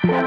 Yeah,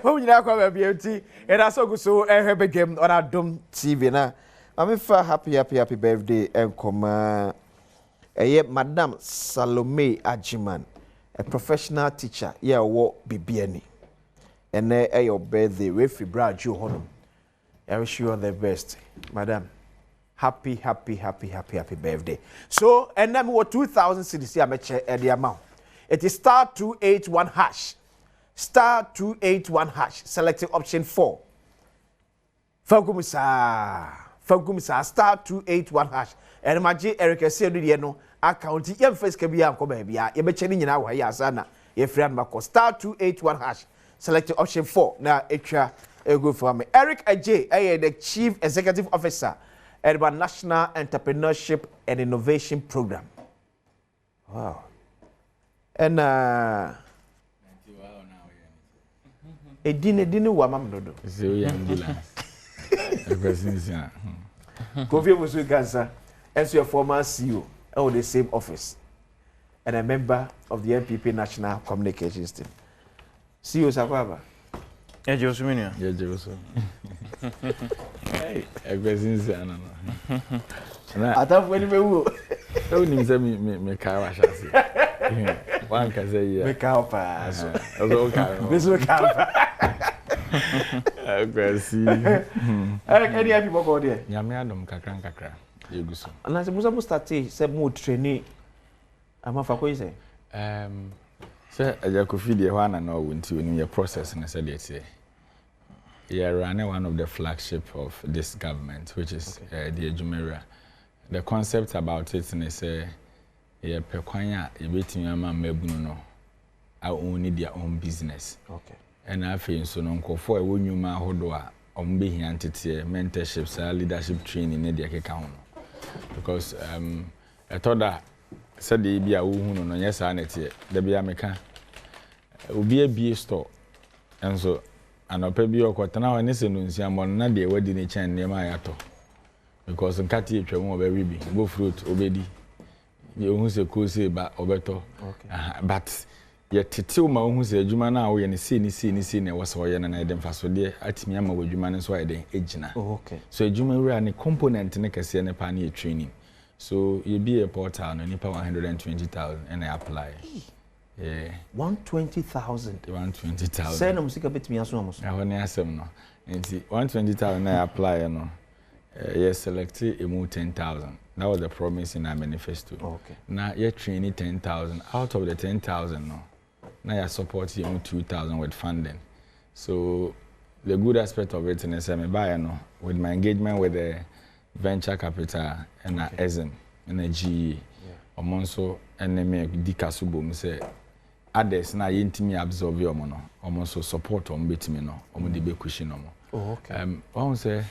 when you come beauty, and I saw so I have a game on Adom TV now. I'm happy birthday and come Madam Salome Adjei, a professional teacher. Yeah, what BBNE. And your birthday with Adjei honor. I wish you all the best, Madam. Happy birthday. So, and then what 2,000 cedis I met at the amount. It is *281 hash. *281 hash. Selecting option 4. Fagumisa *281 hash. And my J Eric said no account yam face can be uncle baby. You be changing now why yasana. Your friend Marco *281 hash. Selecting option 4. Now extra go for me. Eric Adjei, the Chief Executive Officer at the National Entrepreneurship and Innovation Program. Wow. And Edine wa mam dodo. So yeah, ambulance. The question is Kofi Musu Gansa, as your former CEO of the same office, and a member of the NPP National Communications team. CEO Sakwaba. Yeah, Joseph. Yeah, Joseph. Hey, a question is I thought when you were. Don't me car wash. One can say, yeah. Make out pass. This will come. Any people go there? Yami Adom kakra. You go so. And as we start say more training. I'm a for say. Sir, I just feel the one and all into your process and I said it's yeah, running one of the flagship of this government, which is the Adjei. The concept about it is yeah, pekwanya ebetim ama mabuno no I only their own business. Okay. And I feel so no nkofo e wonwuma hodo a ombe hiantete mentorships leadership training na dia keka ho. Because I thought that said the bia wo hu no yes anete da bia meka obi abie store and so anopa bi okotana ho ne se no nsiambo na de wadi ne chan ne ma yato. Because nkati etwa mo be ribi go fruit obedi you who say cool say ba obeto. Okay. But yet titil ma who say adwuma na wo ye ne see na wo so ye na dem faso de atimi ama wo adwuma ne so ye den ejina. Oh, okay. So adwuma wura ne component ne kase ne pa na training. So you be a portal no nipa 120,000 and I apply. Yeah. 120,000. 120,000. Say no musika betimi aso amoso. I won asem no. Enti 120,000 I apply no. Yes, selected a 10,000. That was the promise in our manifesto. Okay. Now you're training 10,000. Out of the 10,000, no. Now you're supporting 2,000 with funding. So the good aspect of it is with my engagement with the venture capital and okay. ESM and the GE. Also, and then make Dikasubo say others now intimi absorb your mono. Also support on betimi no. The be cushion no. Oh, okay. One say.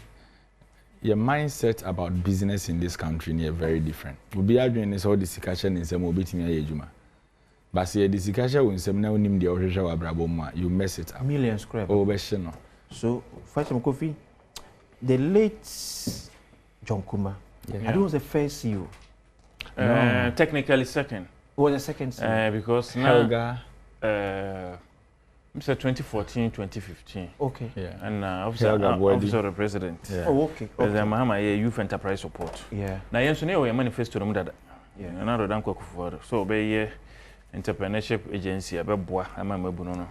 Your mindset about business in this country is very different. We'll be arguing this all discussion in some obitimi ayejuma. But see the discussion when some now nim the original abraboma, you mess it up. Millions crap. Oh, no. So, first of all, the late John Kuma, I think was the first CEO. No. Technically second. Who was the second CEO? Because now, Mr. 2014, 2015. Okay. Yeah. And officer of the president. Yeah. Oh, okay. The Mahama Youth Enterprise Support. Yeah. Now, you know, a manifesto that. Yeah. And I don't go for so be entrepreneurship agency. I be boy. I'm a mabuno.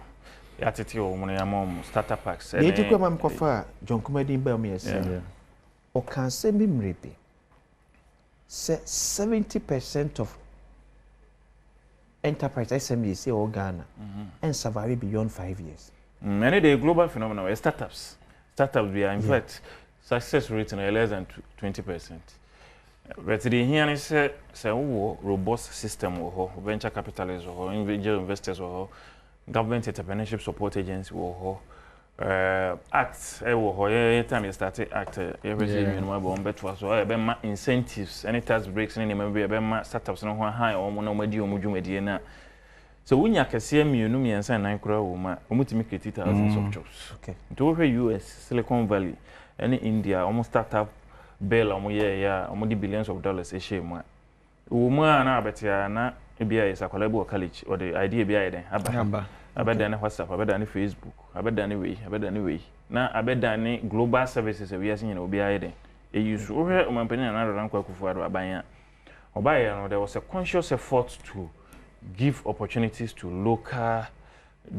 Yatiti o money among startup packs. They took a man kofa John Kumadi be me say. O can say me mrepe. Say 70% of enterprise SME say Ghana and survive beyond 5 years. Many the global phenomenon are startups. Startups we are in fact success rate in less than 20%. But the here is say robust system or venture capitalists or individual investors or government entrepreneurship support agency or acts time you started act everything minimum but was so incentives any tax breaks any maybe startups no high or no medi o mudwumadi na so wunya kase mienu miensa nan kura wo ma omutimi create thousands of jobs. Okay. To where US Silicon Valley any India almost startup bill almost yeah almost billions of dollars e share mu wo mu na abetia na ebia is akwalabo college or the idea ebia den aba abeda ne WhatsApp abeda ne Facebook abeda ne we na abeda ne global services we are seeing obi aye den e use ohwe omampani na ran kwa kufuado abanya obaye no there was a conscious effort to give opportunities to local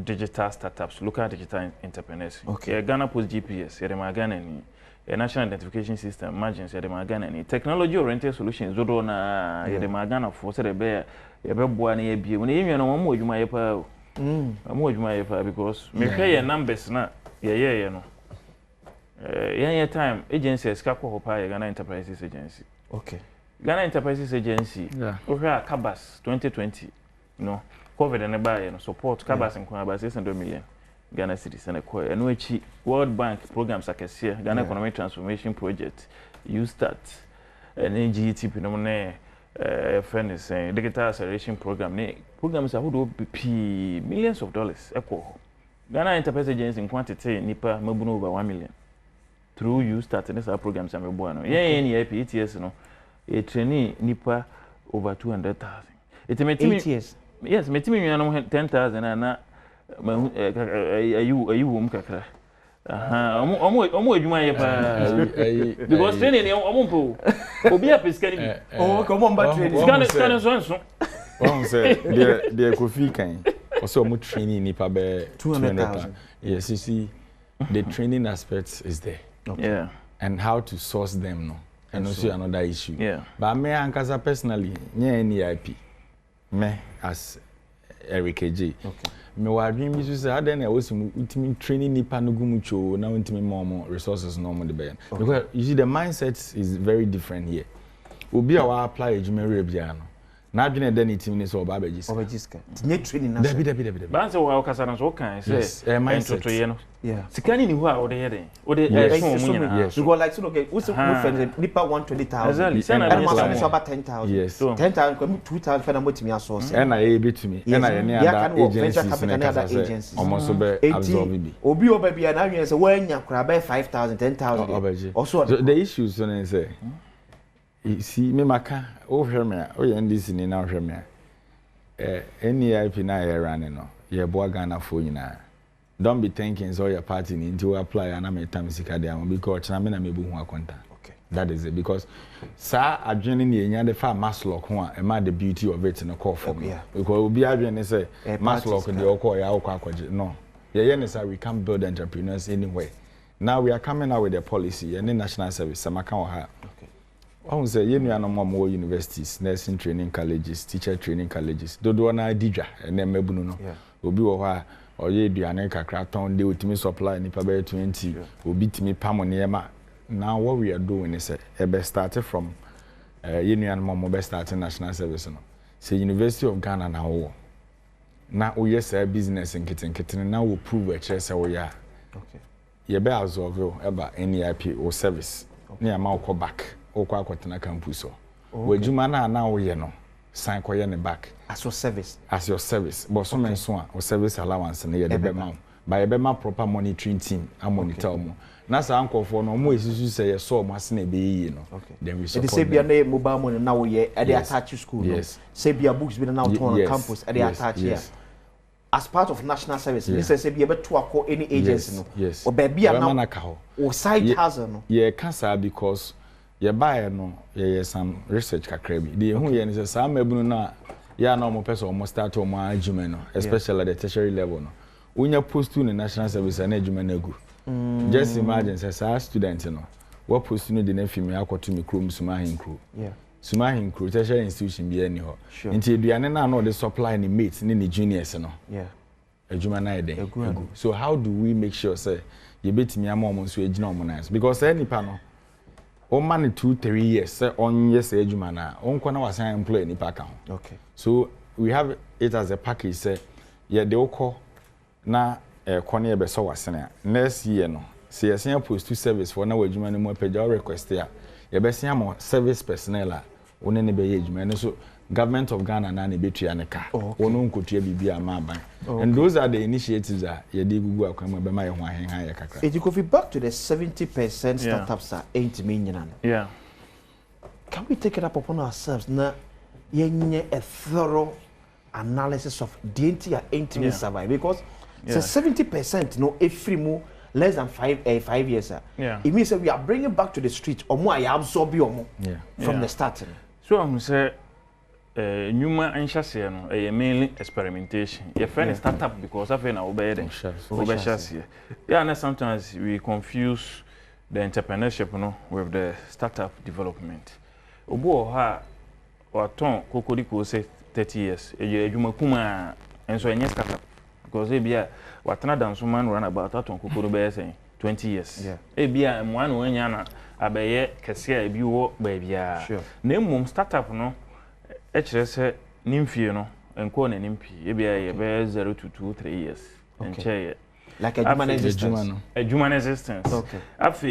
digital startups, local digital entrepreneurs. Okay. Ghana Post GPS, Ghana ni National Identification System, Margins, Ghana ni technology oriented solutions. Zodo na Ghana for say be boa na ye bie. When you no mo adwuma ye pa. Mo adwuma ye pa because me hwe ye numbers na ye no. Ye time agencies ka ko pa ye Ghana Enterprises Agency. Okay. Ghana Enterprises Agency. Ohwe Kabas 2020. No. COVID and buy and support Kabas and Kwaba 600 million Ghana cedis and a coin. And which World Bank programs like a Ghana Economic Transformation Project, you start an NGT Pinomone friend is saying digital acceleration program. Programs are who be millions of dollars. Echo Ghana Enterprise Agency in quantity Nipa Mabuno over 1 million through you start and our programs and Mabuano. Yeah, any IPETS no a trainee Nipa over 200,000. It's a 8 years. Yes, me timi nwa 10,000 na ayu kakra. Aha, omo adwuma ye pa. Because training omo mpo. Obi a pescani bi. Oh, omo mba training. Scan so. One say the Kofi kan. Also omo training nipa be 200,000. Yes, you see the training aspect is there. Okay. Yeah. And how to source them no. And also another issue. Yeah. But me ankasa personally, nye any IP. Me as Eric Adjei. Okay. Me wa dream bi say aden na was ultimate training nipa no gumucho na ultimate more resources no more the be. Because you see the mindset is very different here. Obi a wa apply ejumere bia no. Na adwene den itim ni so oba abagiska. Obagiska. Tinye training na. Dabi. Ba say wa okasa na so kan say mindset ye no. Yeah. Sikani ni hu a ode ye den. Ode so mu nyina. You go like so okay, we friend nipa 120,000. Exactly. And man say about 10,000. Yes. 10,000 come 2,000 for na motimi asource. And na e betumi. And na any other agencies. Almost be absorb bi. Obi oba bia na hwen say wanya kura by 5,000, 10,000. Also so the issues so say you see me maka o hwe me o ye ndisi ni na hwe me NEIP na ye running no ye boa Ghana fo nyina. Don't be thinking so your party need to apply and I'm a time sika there because na me na mebu hu akonta. Okay. That is it because sa adwene ni enya de fa maslock ho a e ma the beauty of it no call for me. Because obi adwene say maslock de okọ ya okọ akwaje. No. Ye ne say we can build entrepreneurs anywhere. Now we are coming out with a policy and the national service samaka o ha. Okay. I say you know more universities, nursing training colleges, teacher training colleges. Dodo na didwa and then mebunu no. Obi wo ha or ye duane kakra ton de utimi supply nipa be 20 obi timi pam niema. Now what we are doing is e started from you know more be starting national service no. Say University of Ghana na wo. Na wo yes business nketen na wo prove a chere say wo ya. Okay. Ye be absorb yo eba NEIP or service. Ne ama wo back. Okwa akwatena campus so. Wajuma na wo ye no. Sign koye ne back as your service. As your service. But so men so or service allowance na ye de be ma. By be ma proper monitoring team and monitor mo. Na sa ankofo no mo esisu say ye so mo ase na be yi no. Then we support. They say bia na mobile money na wo ye e dey attach school no. Say bia books be na on campus e dey attach here. As part of national service, this say be able to acquire any agency no. Yes. Or be bia na o side hustle no. Ye cancer because ye buy no ye some research kakra bi de hu ye ne say some ebunu na ya na omo person omo start omo adwuma no especially at the tertiary level no unya post to the national service na adwuma na gu just imagine say sa student no what post no de na fimi akoto me krom sumahin kro sumahin kro tertiary institution bi ani ho nti eduane na no de supply ni mates ni juniors no adwuma na eden egu so how do we make sure say ye betimi ama omo so agina omo nice because nipa no o man 2-3 years say on yes ejuma na on kwana wasan employee ni paka ho. Okay. So we have it as a package say ye de okọ na kone ye be so wasene next year no say yes post to service for na wajuma ni mo page request ya ye be sen am service personnel a one ne be ye ejuma no so government of Ghana na ne betua ne ka ono nkotua bibia ma ban and those are the initiatives that ye dey gugu akwama be ma ye ho ahen ye kakra. It could be back to the 70% startups are 8 million. Yeah. Can we take it up upon ourselves na yenye a thorough analysis of the entire intimate survive because so 70% no every more less than 5 years. It means that we are bringing back to the street or more I absorb you from the starting. So I'm say Numa and chassis mainly experimentation. Your friend is startup because I've been obeyed. Yeah, and sometimes we confuse the entrepreneurship with the startup development. Obo ha or ton Kokodiko say 30 years. You kuma and so any startup because they be what another man run about that on Kokodo saying 20 years. Yeah. Be a one when yana abaye Cassia be walk baby. Sure. Name startup no. HS Nymphy no and call an MP. Be a 0 to 2, 3 years. And chair like a human existence. A human existence. Okay. After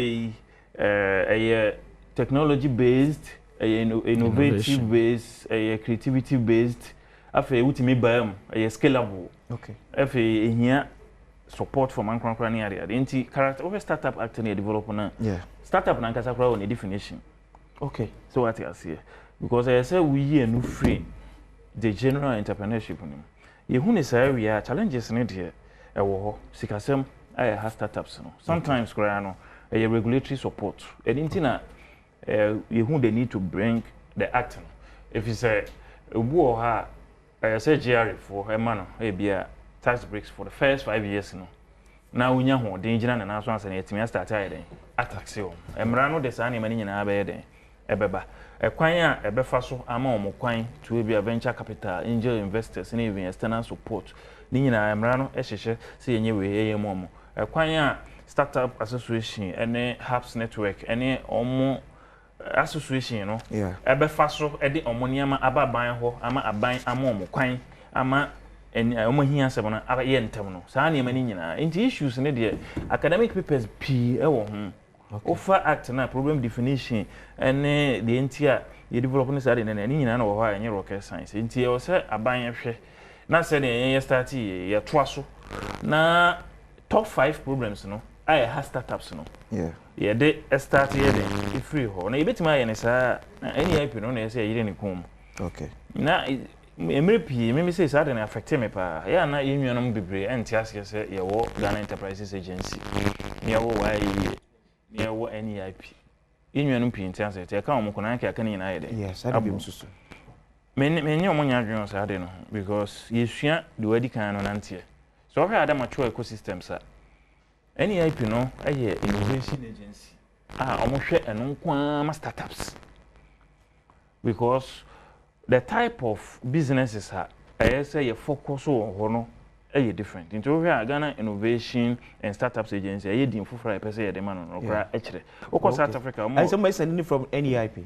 a technology based, a innovative based, a creativity based. After ultimate biome, a scalable. Okay. After here support from Ankran area. The anti character of a startup actually developer. Yeah. Startup Nankasakra on a definition. Okay. So what I say. Because I say we are no free the general entrepreneurship. You who say we are challenges in it here. Sikasem I have startups. Sometimes a regulatory support. And intina you who they need to bring the act. If you say I say GRE for a man, be tax breaks for the first 5 years. Now we know danger and announcements and it may start attacks you. Emrano de Sani Mani in Abede. Ebeba. A kwanya ebefa so ama omo kwan to be a venture capital angel investors and even external support ni nyina emra no ehhehye se yenye we eye momo a kwanya startup association ene hubs network ene omo association no ebefa so e de omo niama ababan ho ama aban ama omo kwan ama omo hia sebo no abaye ntem no saa niama ni nyina inti issues ne de academic papers p e wo ho. Offer act na problem definition and the entire you develop this area and any na wo ha rocket science nti e say aban hwe na say the start ye twaso na top 5 problems no I have startups no yeah they start here the free ho na yebetima ye ne sa any IP no na say yire ne kom okay na emre pie me say say that affect me pa ya na yennuanom bebre enti ase say ye wo Ghana Enterprises Agency ye wo why yeah, what any IP. In your opinion, answer, I can't mock on I can in either. Yes, I do. Many of my dreams I don't know because you shan't do any kind of anti. So I had a mature ecosystem, sir. Any IP, no, I hear innovation agency. Almost share and no startups because the type of businesses I say you focus on. Different. Into Ghana Innovation and Startups Agency, I didn't for a person the man on South Africa. And somebody sending it from any IP.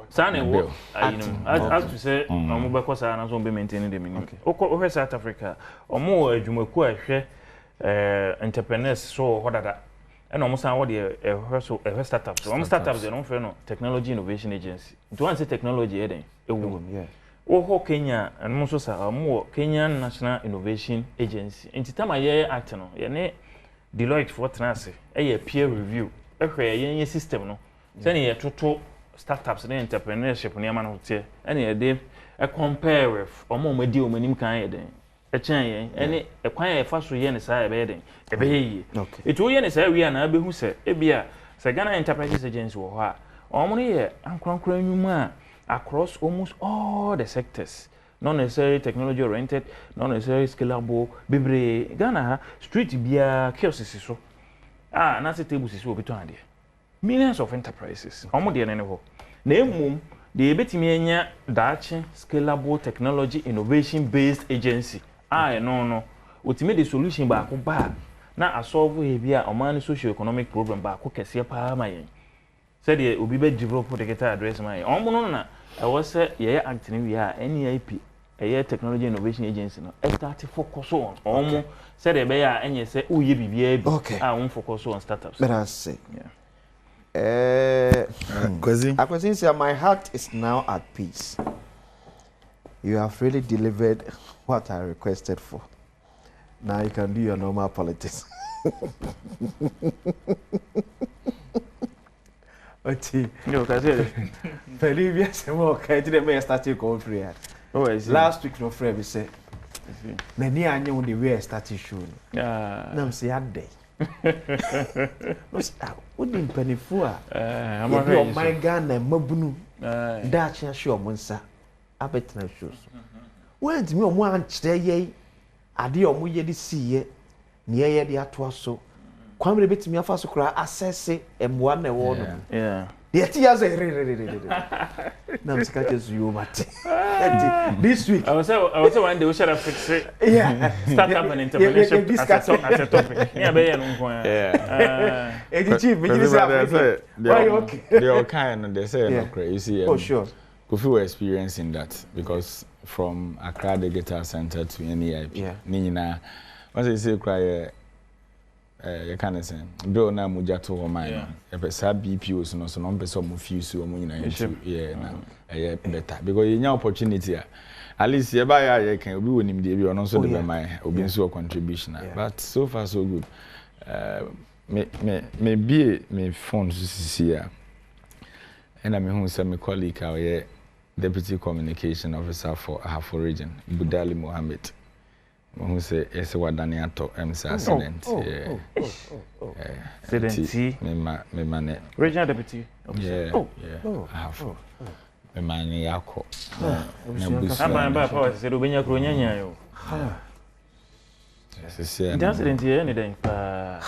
Sanne, as to say, I'm because I don't be maintaining the minimum. Okay, South Africa, or more Jumaku, entrepreneurs, so what that. And almost what a startups. Some startups, they don't know technology innovation agency. To answer technology, yeah. Oho Kenya and Mososa more Kenyan National Innovation Agency. In time I act no, ye Deloitte for Tenase, a peer review, a system no. Send ye total startups and entrepreneurship near man hotel, and day a compare with or more medio menim kind a chain, any a quiet fast yen is a bedding, a bay. It will yen is a we are now who said, Ebia, Sagana Enterprises Agency or her, only a unconquering human. Across almost all the sectors, not necessarily technology oriented, not necessarily scalable. Bibre Ghana street bia kiosks so. Nasi tables is obi to ade. Millions of enterprises. Omo de ne ho. Na emum de ebetimi enya dachi scalable technology innovation based agency. No. Ultimate the solution ba ko ba na asolve e bia oman socio economic problem ba ko kese pa ma yen. Said ye obi be develop the guitar address my omo no na I was say ye acting we are NEIP a technology innovation agency no start to focus on omo said e be ya enye say uye bibia bi won focus on startups. But I say Kwesi say my heart is now at peace. You have really delivered what I requested for. Now you can do your normal politics. Oti. No, kasi. Believe yes, mo okay. Today me start to go free. Oh, I see. Last week no free we say na ni anya wo the way I started show no na mse Adjei no stop wo di mpanifu a ebi o my Ghana mabunu da chia show mo nsa abetena show so went me o mo ankyere ye ade o mo ye di siye ne ye de ato so kwamre betimi afa so kra assess emwa na wo no the tears na msika chesu you mate this week I was one day we should have fixed it startup and entrepreneurship as a topic yeah be no nko chief you say they all kind they say no crazy you see oh sure Kofi were experiencing that because from Accra the Guitar Center to NEIP Nina once you say cry you can say do na muja to wo man e be sa BPOs no so no be so mo fuse wo nyina yeah na better because you nya opportunity at least you buy you can obi wonim de bi ono so de be man obi nso contribution but so far so good me phone so sisi and me hu say me colleague our deputy communication officer for Ahafo region Budali Mohammed who say yes wadani ato accident me mane regional deputy officer Ahafo me mane yako na busu ba power say do benya kro nyanya yo yes accident here ni den pa